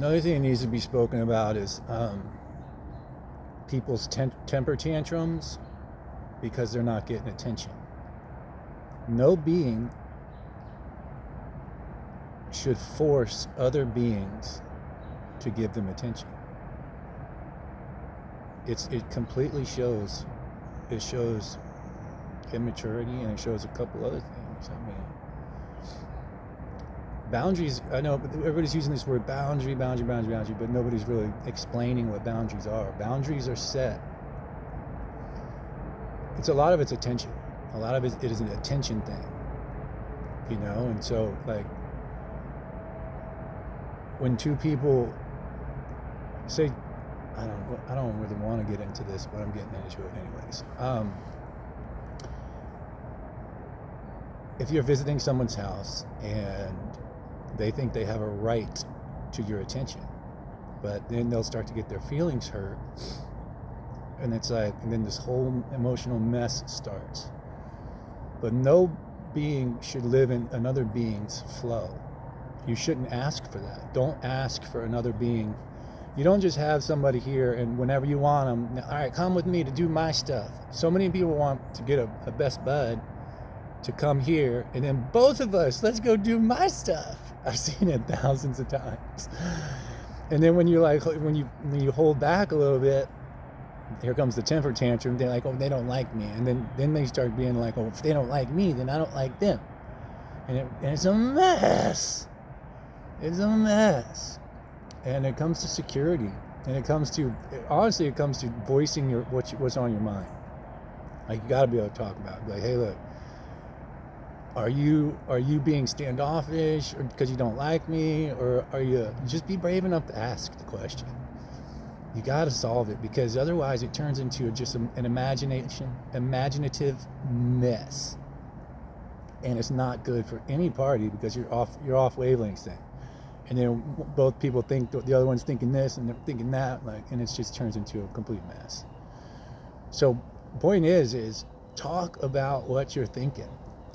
Another thing that needs to be spoken about is people's temper tantrums because they're not getting attention. No being should force other beings to give them attention. It completely shows. It shows immaturity, and it shows a couple other things. I mean, boundaries, I know everybody's using this word boundary, but nobody's really explaining what boundaries are. Boundaries are set. A lot of it's attention. A lot of it is an attention thing, and so, like, when two people say, I don't really want to get into this, but I'm getting into it anyways. If you're visiting someone's house and they think they have a right to your attention, but then they'll start to get their feelings hurt, and then this whole emotional mess starts. But no being should live in another being's flow. You shouldn't ask for that. Don't ask for another being. You don't just have somebody here and whenever you want them, all right, come with me to do my stuff. So many people want to get a best bud to come here, and then both of us, let's go do my stuff. I've seen it thousands of times. And then when you hold back a little bit, here comes the temper tantrum. They're like, oh, they don't like me. And then they start being like, oh, if they don't like me, then I don't like them. And it's a mess. It's a mess. And it comes to security. And it comes to voicing what's on your mind. Like, you got to be able to talk about it. Like, hey, look, are you being standoffish or because you don't like me, or are you just be brave enough to ask the question? You got to solve it, because otherwise it turns into just an imaginative mess, and it's not good for any party, because you're off wavelengths then, and then both people think the other one's thinking this and they're thinking that, and it just turns into a complete mess. So the point is talk about what you're thinking.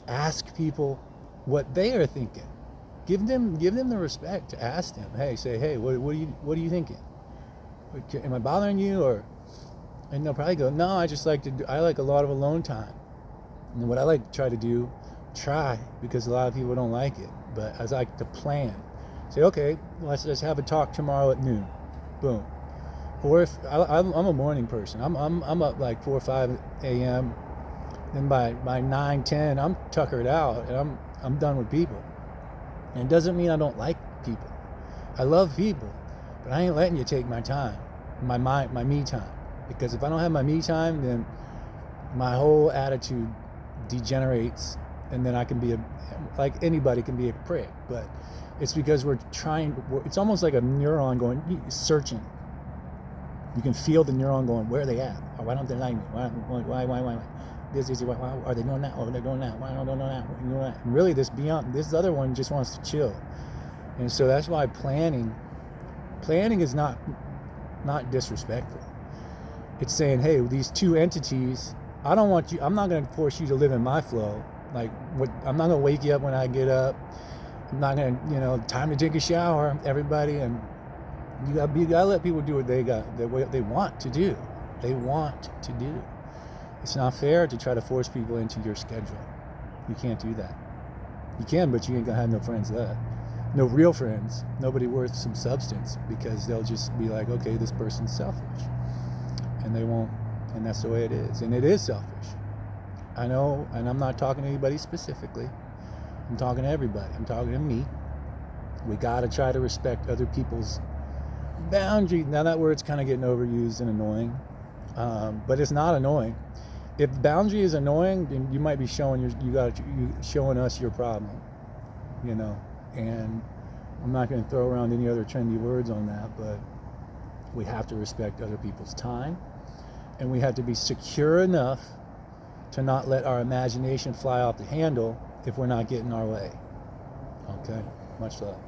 Ask people what they are thinking. Give them the respect to ask them. Hey, what are you thinking? Am I bothering you? And they'll probably go, no, I like a lot of alone time. And what I like to try, because a lot of people don't like it, but I like to plan. Say, okay, let's have a talk tomorrow at noon. Boom. Or if I'm a morning person, I'm up like 4 or 5 a.m. Then by 9, 10, I'm tuckered out, and I'm done with people. And it doesn't mean I don't like people. I love people, but I ain't letting you take my time, my me time. Because if I don't have my me time, then my whole attitude degenerates, and then I can be like anybody can be a prick. But it's because it's almost like a neuron searching. You can feel the neuron going, where are they at? Why don't they like me? Why? Why are they doing that? Oh, they're doing that. Why don't they do that? And really, this other one just wants to chill. And so that's why planning is not disrespectful. It's saying, hey, these two entities, I'm not going to force you to live in my flow. Like, I'm not going to wake you up when I get up. I'm not going to, time to take a shower, everybody. And you got to let people do what they want to do. They want to do. It's not fair to try to force people into your schedule. You can't do that. You can, but you ain't going to have no friends left. No real friends. Nobody worth some substance, because they'll just be like, okay, this person's selfish. And they won't, and that's the way it is. And it is selfish. I know, and I'm not talking to anybody specifically. I'm talking to everybody. I'm talking to me. We got to try to respect other people's boundaries. Now that word's kind of getting overused and annoying, but it's not annoying. If boundary is annoying, then you might be showing us your problem, and I'm not going to throw around any other trendy words on that, but we have to respect other people's time, and we have to be secure enough to not let our imagination fly off the handle if we're not getting our way. Okay? Much love.